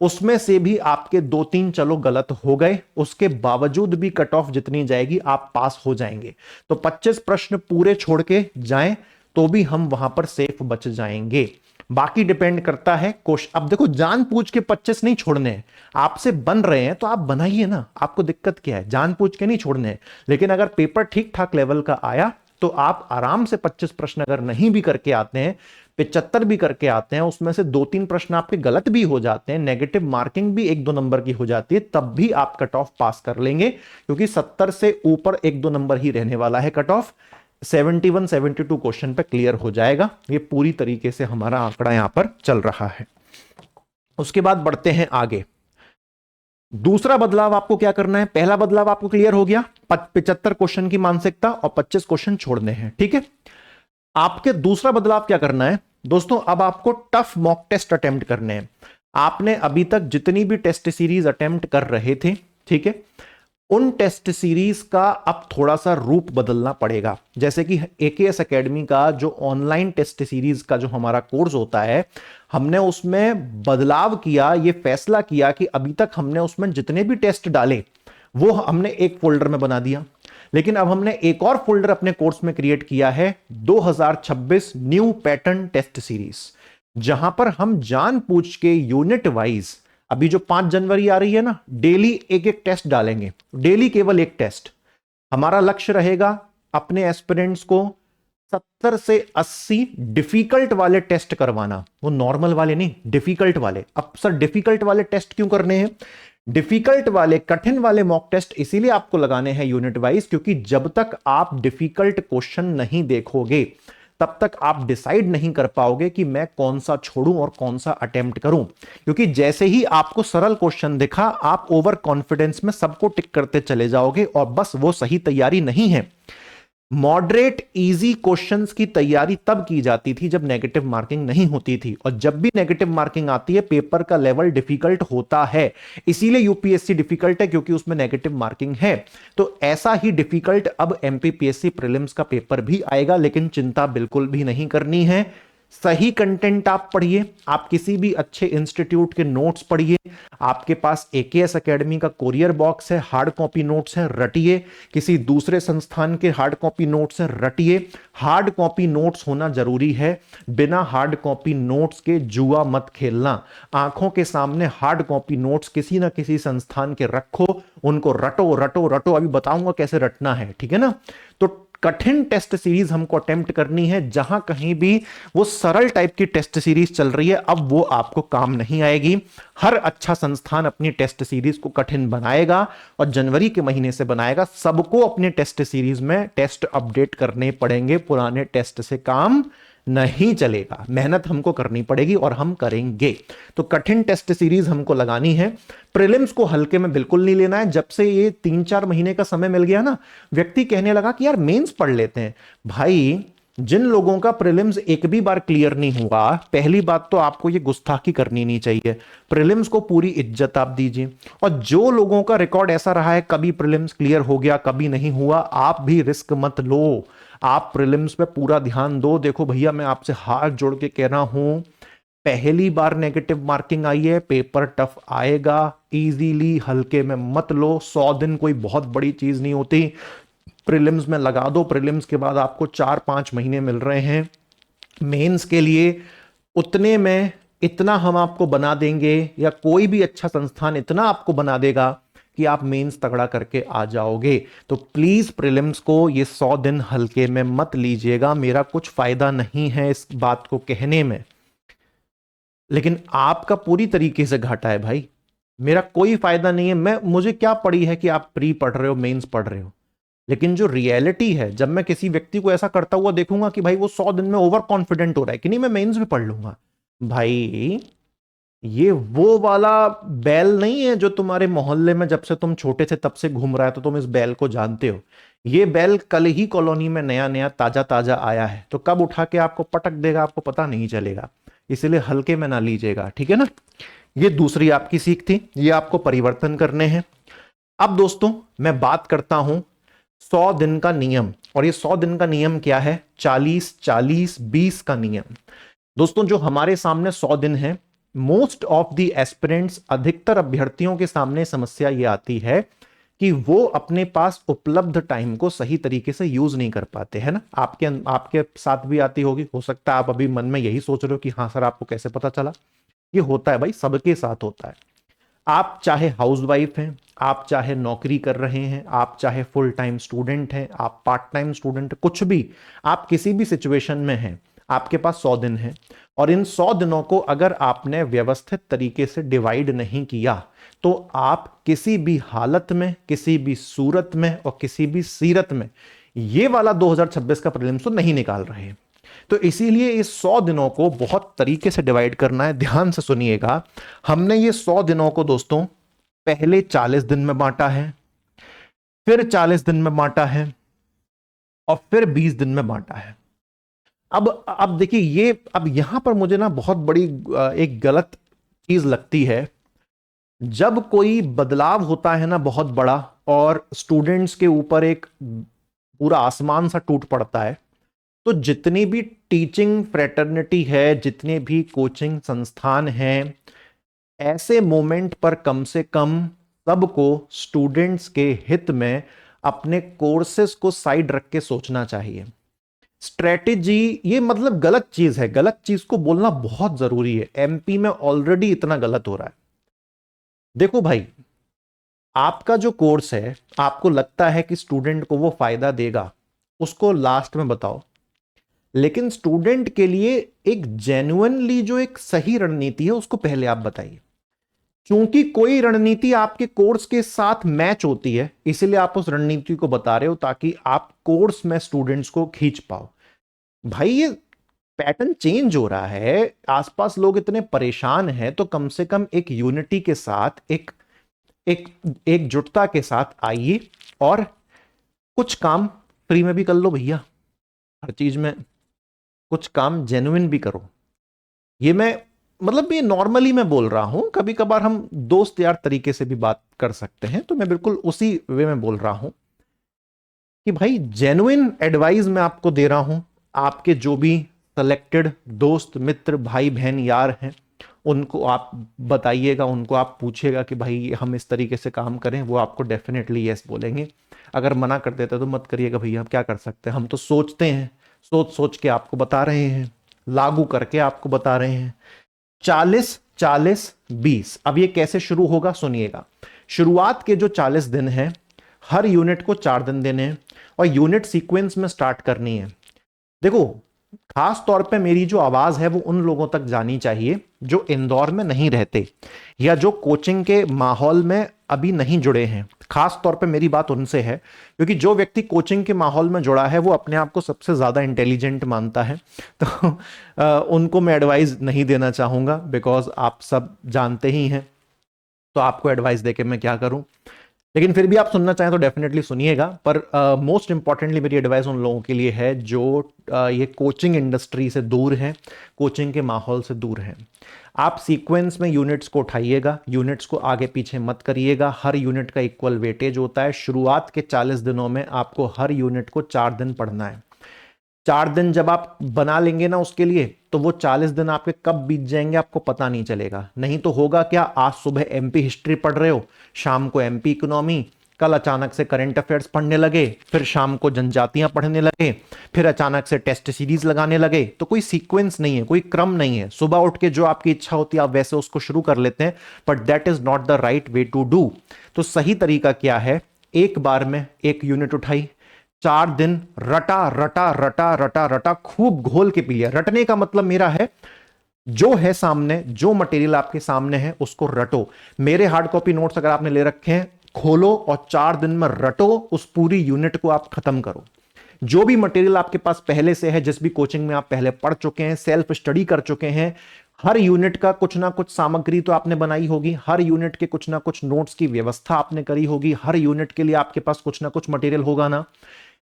उसमें से भी आपके 2-3 चलो गलत हो गए, उसके बावजूद भी कट ऑफ जितनी जाएगी आप पास हो जाएंगे। तो 25 प्रश्न पूरे छोड़ के जाएं तो भी हम वहां पर सेफ बच जाएंगे। बाकी डिपेंड करता है क्वेश्चन। अब देखो, जानबूझ के 25 नहीं छोड़ने हैं, आपसे बन रहे हैं तो आप बनाइए ना, आपको दिक्कत क्या है? जानबूझ के नहीं छोड़ने हैं। लेकिन अगर पेपर ठीक ठाक लेवल का आया तो आप आराम से 25 प्रश्न अगर नहीं भी करके आते हैं, 75 भी करके आते हैं, उसमें से 2-3 प्रश्न आपके गलत भी हो जाते हैं, नेगेटिव मार्किंग भी 1-2 नंबर की हो जाती है, तब भी आप कट ऑफ पास कर लेंगे, क्योंकि 70 से ऊपर 1-2 नंबर ही रहने वाला है कट ऑफ। 71-72 क्वेश्चन पे क्लियर हो जाएगा। ये पूरी तरीके से हमारा आंकड़ा यहां पर चल रहा है। उसके बाद बढ़ते हैं आगे। दूसरा बदलाव आपको क्या करना है? पहला बदलाव आपको क्लियर हो गया, 75 क्वेश्चन की मानसिकता और 25 क्वेश्चन छोड़ने हैं, ठीक है। आपके दूसरा बदलाव क्या करना है दोस्तों? अब आपको टफ मॉक टेस्ट अटेम्प्ट करने हैं। आपने अभी तक जितनी भी टेस्ट सीरीज अटेम्प्ट कर रहे थे, ठीक है, उन टेस्ट सीरीज का अब थोड़ा सा रूप बदलना पड़ेगा। जैसे कि एकेएस एकेडमी का जो ऑनलाइन टेस्ट सीरीज का जो हमारा कोर्स होता है, हमने उसमें बदलाव किया, ये फैसला किया कि अभी तक हमने उसमें जितने भी टेस्ट डाले वो हमने एक फोल्डर में बना दिया, लेकिन अब हमने एक और फोल्डर अपने कोर्स में क्रिएट किया है, 2026 न्यू पैटर्न टेस्ट सीरीज, जहां पर हम जानबूझ के यूनिट वाइज, अभी जो 5 जनवरी आ रही है ना, डेली एक एक टेस्ट डालेंगे, डेली केवल एक टेस्ट। हमारा लक्ष्य रहेगा अपने एस्पिरेंट्स को 70 से 80 डिफिकल्ट वाले टेस्ट करवाना, वो नॉर्मल वाले नहीं, डिफिकल्ट वाले। अब सर डिफिकल्ट वाले टेस्ट क्यों करने हैं? डिफिकल्ट वाले, कठिन वाले मॉक टेस्ट इसीलिए आपको लगाने हैं यूनिट वाइज, क्योंकि जब तक आप डिफिकल्ट क्वेश्चन नहीं देखोगे तब तक आप डिसाइड नहीं कर पाओगे कि मैं कौन सा छोड़ूं और कौन सा अटेम्प्ट करूं। क्योंकि जैसे ही आपको सरल क्वेश्चन दिखा, आप ओवर कॉन्फिडेंस में सबको टिक करते चले जाओगे, और बस वो सही तैयारी नहीं है। मॉडरेट इजी क्वेश्चंस की तैयारी तब की जाती थी जब नेगेटिव मार्किंग नहीं होती थी, और जब भी नेगेटिव मार्किंग आती है पेपर का लेवल डिफिकल्ट होता है। इसीलिए यूपीएससी डिफिकल्ट है, क्योंकि उसमें नेगेटिव मार्किंग है। तो ऐसा ही डिफिकल्ट अब एमपीपीएससी प्रीलिम्स का पेपर भी आएगा, लेकिन चिंता बिल्कुल भी नहीं करनी है। सही कंटेंट आप पढ़िए, आप किसी भी अच्छे इंस्टीट्यूट के नोट्स पढ़िए, आपके पास एकेएस एकेडमी का कोरियर बॉक्स है, हार्ड कॉपी नोट्स है, रटिए। किसी दूसरे संस्थान के हार्ड कॉपी नोट्स है, रटिए। हार्ड कॉपी नोट्स होना जरूरी है, बिना हार्ड कॉपी नोट्स के जुआ मत खेलना। आंखों के सामने हार्ड कॉपी नोट्स किसी ना किसी संस्थान के रखो, उनको रटो रटो रटो, अभी बताऊंगा कैसे रटना है, ठीक है ना। तो कठिन टेस्ट सीरीज हमको अटेम्प्ट करनी है, जहां कहीं भी वो सरल टाइप की टेस्ट सीरीज चल रही है, अब वो आपको काम नहीं आएगी। हर अच्छा संस्थान अपनी टेस्ट सीरीज को कठिन बनाएगा, और जनवरी के महीने से बनाएगा। सबको अपने टेस्ट सीरीज में टेस्ट अपडेट करने पड़ेंगे, पुराने टेस्ट से काम नहीं चलेगा। मेहनत हमको करनी पड़ेगी और हम करेंगे। तो कठिन टेस्ट सीरीज हमको लगानी है। प्रीलिम्स को हल्के में बिल्कुल नहीं लेना है। जब से ये 3-4 महीने का समय मिल गया ना, व्यक्ति कहने लगा कि यार मेंस पढ़ लेते हैं। भाई, जिन लोगों का प्रीलिम्स एक भी बार क्लियर नहीं हुआ, पहली बात तो आपको ये गुस्ताखी करनी नहीं चाहिए। प्रीलिम्स को पूरी इज्जत आप दीजिए, और जो लोगों का रिकॉर्ड ऐसा रहा है कभी प्रीलिम्स क्लियर हो गया कभी नहीं हुआ, आप भी रिस्क मत लो। आप प्रीलिम्स पे पूरा ध्यान दो। देखो भैया, मैं आपसे हाथ जोड़ के कह रहा हूं, पहली बार नेगेटिव मार्किंग आई है, पेपर टफ आएगा, इजीली हल्के में मत लो। 100 दिन कोई बहुत बड़ी चीज नहीं होती। प्रीलिम्स में लगा दो, प्रीलिम्स के बाद आपको 4-5 महीने मिल रहे हैं मेंस के लिए, उतने में इतना हम आपको बना देंगे, या कोई भी अच्छा संस्थान इतना आपको बना देगा कि आप मेंस तगड़ा करके आ जाओगे। तो प्लीज प्रीलिम्स को ये 100 दिन हल्के में मत लीजिएगा। मेरा कुछ फायदा नहीं है इस बात को कहने में, लेकिन आपका पूरी तरीके से घाटा है भाई। मेरा कोई फायदा नहीं है। मुझे क्या पड़ी है कि आप प्री पढ़ रहे हो, मेंस पढ़ रहे हो, लेकिन जो रियलिटी है, जब मैं किसी व्यक्ति को ऐसा करता हुआ देखूंगा कि भाई वो 100 दिन में ओवर कॉन्फिडेंट हो रहा है कि नहीं मैं मेंस भी पढ़ लूंगा, भाई ये वो वाला बैल नहीं है जो तुम्हारे मोहल्ले में जब से तुम छोटे थे तब से घूम रहा है, तो तुम इस बैल को जानते हो। ये बैल कल ही कॉलोनी में नया नया ताजा ताजा आया है, तो कब उठा के आपको पटक देगा आपको पता नहीं चलेगा। इसलिए हल्के में ना लीजिएगा, ठीक है ना। ये दूसरी आपकी सीख थी, ये आपको परिवर्तन करने हैं। अब दोस्तों मैं बात करता हूं 100 दिन का नियम, और ये 100 दिन का नियम क्या है? 40-40-20 का नियम। दोस्तों जो हमारे सामने 100 दिन है, मोस्ट ऑफ द एस्पिरेंट्स, अधिकतर अभ्यर्थियों के सामने समस्या यह आती है कि वो अपने पास उपलब्ध टाइम को सही तरीके से यूज नहीं कर पाते, है ना। आपके साथ भी आती होगी, हो सकता है आप अभी मन में यही सोच रहे हो कि हाँ सर आपको कैसे पता चला। ये होता है भाई, सबके साथ होता है। आप चाहे हाउसवाइफ हैं, आप चाहे नौकरी कर रहे हैं, आप चाहे फुल टाइम स्टूडेंट हैं, आप पार्ट टाइम स्टूडेंट, कुछ भी, आप किसी भी सिचुएशन में हैं, आपके पास 100 दिन है। और इन 100 दिनों को अगर आपने व्यवस्थित तरीके से डिवाइड नहीं किया, तो आप किसी भी हालत में, किसी भी सूरत में और किसी भी सीरत में ये वाला 2026 का प्रीलिम्स तो नहीं निकाल रहे। तो इसीलिए इस 100 दिनों को बहुत तरीके से डिवाइड करना है। ध्यान से सुनिएगा, हमने ये 100 दिनों को दोस्तों पहले 40 दिन में बांटा है, फिर 40 दिन में बांटा है, और फिर 20 दिन में बांटा है। अब देखिए, ये अब यहां पर मुझे ना बहुत बड़ी एक गलत चीज लगती है। जब कोई बदलाव होता है ना बहुत बड़ा, और स्टूडेंट्स के ऊपर एक पूरा आसमान सा टूट पड़ता है, तो जितनी भी टीचिंग फ्रेटर्निटी है, जितने भी कोचिंग संस्थान हैं, ऐसे मोमेंट पर कम से कम सबको स्टूडेंट्स के हित में अपने कोर्सेज को साइड रख के सोचना चाहिए। स्ट्रेटेजी, ये मतलब गलत चीज है, गलत चीज को बोलना बहुत जरूरी है। एमपी में ऑलरेडी इतना गलत हो रहा है। देखो भाई, आपका जो कोर्स है, आपको लगता है कि स्टूडेंट को वो फायदा देगा, उसको लास्ट में बताओ। लेकिन स्टूडेंट के लिए एक जेन्युइनली जो एक सही रणनीति है उसको पहले आप बताइए। क्योंकि कोई रणनीति आपके कोर्स के साथ मैच होती है, इसलिए आप उस रणनीति को बता रहे हो ताकि आप कोर्स में स्टूडेंट्स को खींच पाओ। भाई ये पैटर्न चेंज हो रहा है, आसपास लोग इतने परेशान हैं, तो कम से कम एक यूनिटी के साथ, एक एकजुटता के साथ आइए, और कुछ काम फ्री में भी कर लो भैया। हर चीज में कुछ काम जेन्युइन भी करो। ये मैं मतलब ये नॉर्मली मैं बोल रहा हूं, कभी कभार हम दोस्त यार तरीके से भी बात कर सकते हैं, तो मैं बिल्कुल उसी वे में बोल रहा हूं कि भाई जेन्युइन एडवाइस मैं आपको दे रहा हूं। आपके जो भी सेलेक्टेड दोस्त, मित्र, भाई बहन, यार हैं, उनको आप बताइएगा, उनको आप पूछिएगा कि भाई हम इस तरीके से काम करें, वो आपको डेफिनेटली यस बोलेंगे। अगर मना कर देते तो मत करिएगा भैया, हम क्या कर सकते हैं, हम तो सोचते हैं, सोच सोच के आपको बता रहे हैं, लागू करके आपको बता रहे हैं। 40-40-20। अब ये कैसे शुरू होगा सुनिएगा। शुरुआत के जो 40 दिन हैं, हर यूनिट को 4 दिन देने हैं, और यूनिट सीक्वेंस में स्टार्ट करनी है। देखो, खास तौर पे मेरी जो आवाज है वो उन लोगों तक जानी चाहिए जो इंदौर में नहीं रहते, या जो कोचिंग के माहौल में अभी नहीं जुड़े हैं। खास तौर पे मेरी बात उनसे है, क्योंकि जो व्यक्ति कोचिंग के माहौल में जुड़ा है वो अपने आप को सबसे ज्यादा इंटेलिजेंट मानता है, तो उनको मैं एडवाइस नहीं देना चाहूंगा, बिकॉज आप सब जानते ही हैं, तो आपको एडवाइस देके मैं क्या करूं। लेकिन फिर भी आप सुनना चाहें तो डेफिनेटली सुनिएगा। पर मोस्ट इंपॉर्टेंटली मेरी एडवाइस उन लोगों के लिए है जो ये कोचिंग इंडस्ट्री से दूर हैं, कोचिंग के माहौल से दूर हैं। आप सीक्वेंस में यूनिट्स को उठाइएगा, यूनिट्स को आगे पीछे मत करिएगा। हर यूनिट का इक्वल वेटेज होता है। शुरुआत के 40 दिनों में आपको हर यूनिट को 4 दिन पढ़ना है। 4 दिन जब आप बना लेंगे ना उसके लिए, तो वो 40 दिन आपके कब बीत जाएंगे आपको पता नहीं चलेगा। नहीं तो होगा क्या, आज सुबह एमपी हिस्ट्री पढ़ रहे हो, शाम को एमपी इकोनॉमी, कल अचानक से करंट अफेयर्स पढ़ने लगे, फिर शाम को जनजातियां पढ़ने लगे, फिर अचानक से टेस्ट सीरीज लगाने लगे। तो कोई सीक्वेंस नहीं है, कोई क्रम नहीं है। सुबह उठ के जो आपकी इच्छा होती है आप वैसे उसको शुरू कर लेते हैं, but that is not the right way to do. तो सही तरीका क्या है, एक बार में एक यूनिट उठाई, 4 दिन रटा रटा रटा रटा रटा खूब घोल के पी लिया। रटने का मतलब मेरा है जो है सामने, जो मटेरियल आपके सामने है उसको रटो। मेरे हार्ड कॉपी नोट्स अगर आपने ले रखे हैं, खोलो और 4 दिन में रटो, उस पूरी यूनिट को आप खत्म करो। जो भी मटेरियल आपके पास पहले से है, जिस भी कोचिंग में आप पहले पढ़ चुके हैं, सेल्फ स्टडी कर चुके हैं, हर यूनिट का कुछ ना कुछ सामग्री तो आपने बनाई होगी, हर यूनिट के कुछ ना कुछ नोट्स की व्यवस्था आपने करी होगी, हर यूनिट के लिए आपके पास कुछ ना कुछ मटेरियल होगा ना।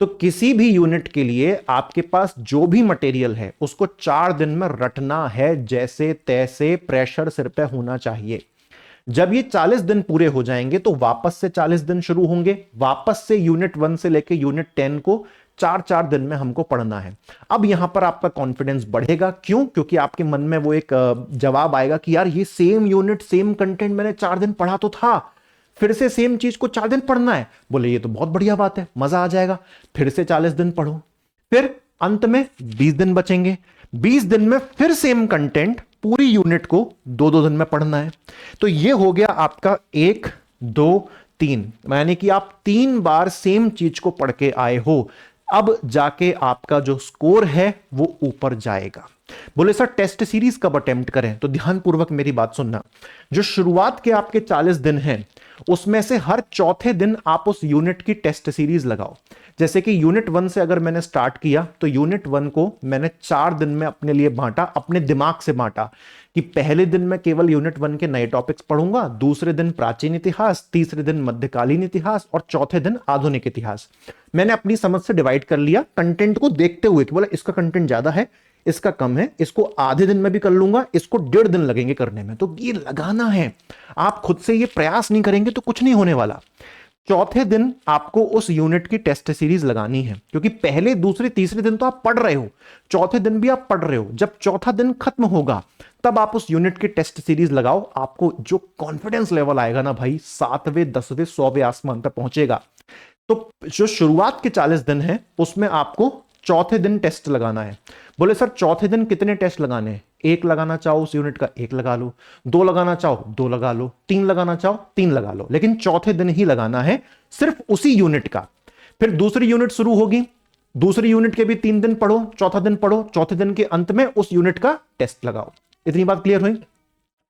तो किसी भी यूनिट के लिए आपके पास जो भी मटेरियल है उसको 4 दिन में रटना है, जैसे तैसे, प्रेशर सिर पे होना चाहिए। जब ये 40 दिन पूरे हो जाएंगे तो वापस से 40 दिन शुरू होंगे, वापस से यूनिट 1 से लेके यूनिट 10 को 4-4 दिन में हमको पढ़ना है। अब यहां पर आपका कॉन्फिडेंस बढ़ेगा। क्यों? क्योंकि आपके मन में वो एक जवाब आएगा कि यार ये सेम यूनिट सेम कंटेंट मैंने 4 दिन पढ़ा तो था, फिर से सेम चीज को 4 दिन पढ़ना है। बोले ये तो बहुत बढ़िया बात है, मजा आ जाएगा। फिर से 40 दिन पढ़ो, फिर अंत में 20 दिन बचेंगे। 20 दिन में फिर सेम कंटेंट पूरी यूनिट को 2-2 दिन में पढ़ना है। तो ये हो गया आपका 1, 2, 3, यानी कि आप 3 बार सेम चीज को पढ़ के आए हो। अब जाके आपका जो स्कोर है वो ऊपर जाएगा। बोले सर टेस्ट सीरीज कब अटेम्प्ट करें? तो ध्यानपूर्वक मेरी बात सुनना। जो शुरुआत के आपके 40 दिन हैं उसमें से हर चौथे दिन आप उस यूनिट की टेस्ट सीरीज लगाओ। जैसे कि यूनिट 1 से अगर मैंने स्टार्ट किया तो यूनिट 1 को मैंने 4 दिन में अपने लिए बांटा, अपने दिमाग से बांटा कि पहले दिन मैं केवल यूनिट 1 के नए टॉपिक्स पढ़ूंगा, दूसरे दिन प्राचीन इतिहास, तीसरे दिन मध्यकालीन इतिहास और चौथे दिन आधुनिक इतिहास। मैंने अपनी समझ से डिवाइड कर लिया कंटेंट को देखते हुए कि बोला इसका कंटेंट ज्यादा है, इसका कम है, इसको आधे दिन में भी कर लूंगा, इसको 1.5 दिन लगेंगे करने में। तो ये लगाना है, आप खुद से ये प्रयास नहीं करेंगे तो कुछ नहीं होने वाला। चौथे दिन आपको उस यूनिट की टेस्ट सीरीज लगानी है, क्योंकि पहले दूसरे तीसरे दिन तो आप पढ़ रहे हो, चौथे दिन भी आप पढ़ रहे हो। जब चौथा दिन खत्म होगा तब आप उस यूनिट की टेस्ट सीरीज लगाओ। आपको जो कॉन्फिडेंस लेवल आएगा ना भाई, 7वें 10वें 100वें आसमान पर पहुंचेगा। तो जो शुरुआत के 40 दिन है उसमें आपको चौथे दिन टेस्ट लगाना है। बोले सर चौथे दिन कितने टेस्ट लगाने हैं? 1 लगाना चाहो उस यूनिट का 1 लगा लो, 2 लगाना चाहो 2 लगा लो, 3 लगाना चाहो 3 लगा लो, लेकिन चौथे दिन ही लगाना है सिर्फ उसी यूनिट का। फिर दूसरी यूनिट शुरू होगी, दूसरी यूनिट के भी 3 दिन पढ़ो, चौथा दिन पढ़ो, चौथे दिन के अंत में उस यूनिट का टेस्ट लगाओ। इतनी बात क्लियर हुई?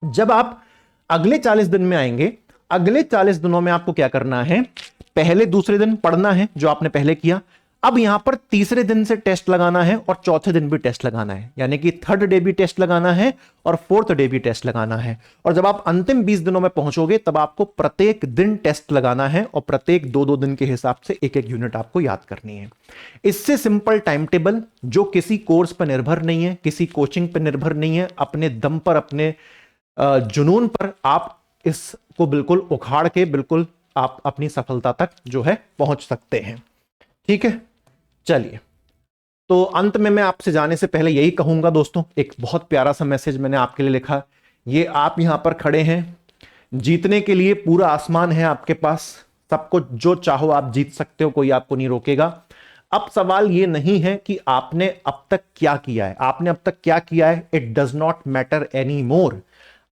जब आप अगले 40 दिन में आएंगे, अगले 40 दिनों में आपको क्या करना है? पहले दूसरे दिन पढ़ना है जो आपने पहले किया। अब यहां पर तीसरे दिन से टेस्ट लगाना है और चौथे दिन भी टेस्ट लगाना है, यानी कि 3rd डे भी टेस्ट लगाना है और 4th डे भी टेस्ट लगाना है। और जब आप अंतिम 20 दिनों में पहुंचोगे तब आपको प्रत्येक दिन टेस्ट लगाना है और प्रत्येक 2-2 दिन के हिसाब से एक एक यूनिट आपको याद करनी है। इससे सिंपल टाइम टेबल जो किसी कोर्स पर निर्भर नहीं है, किसी कोचिंग पर निर्भर नहीं है, अपने दम पर, अपने जुनून पर आप इसको बिल्कुल उखाड़ के बिल्कुल आप अपनी सफलता तक जो है पहुंच सकते हैं। ठीक है, चलिए। तो अंत में मैं आपसे जाने से पहले यही कहूंगा दोस्तों, एक बहुत प्यारा सा मैसेज मैंने आपके लिए लिखा। ये आप यहां पर खड़े हैं, जीतने के लिए पूरा आसमान है आपके पास, सबको जो चाहो आप जीत सकते हो, कोई आपको नहीं रोकेगा। अब सवाल ये नहीं है कि आपने अब तक क्या किया है, आपने अब तक क्या किया है, it does not matter any more.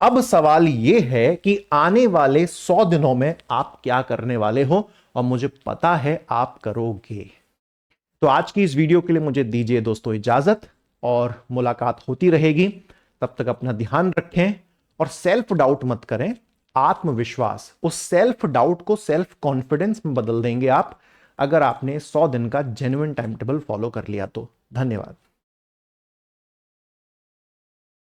अब सवाल यह है कि आने वाले 100 दिनों में आप क्या करने वाले हो, और मुझे पता है आप करोगे। तो आज की इस वीडियो के लिए मुझे दीजिए दोस्तों इजाजत, और मुलाकात होती रहेगी। तब तक अपना ध्यान रखें और सेल्फ डाउट मत करें, आत्मविश्वास, उस सेल्फ डाउट को सेल्फ कॉन्फिडेंस में बदल देंगे आप, अगर आपने 100 दिन का जेन्युइन टाइम टेबल फॉलो कर लिया तो। धन्यवाद।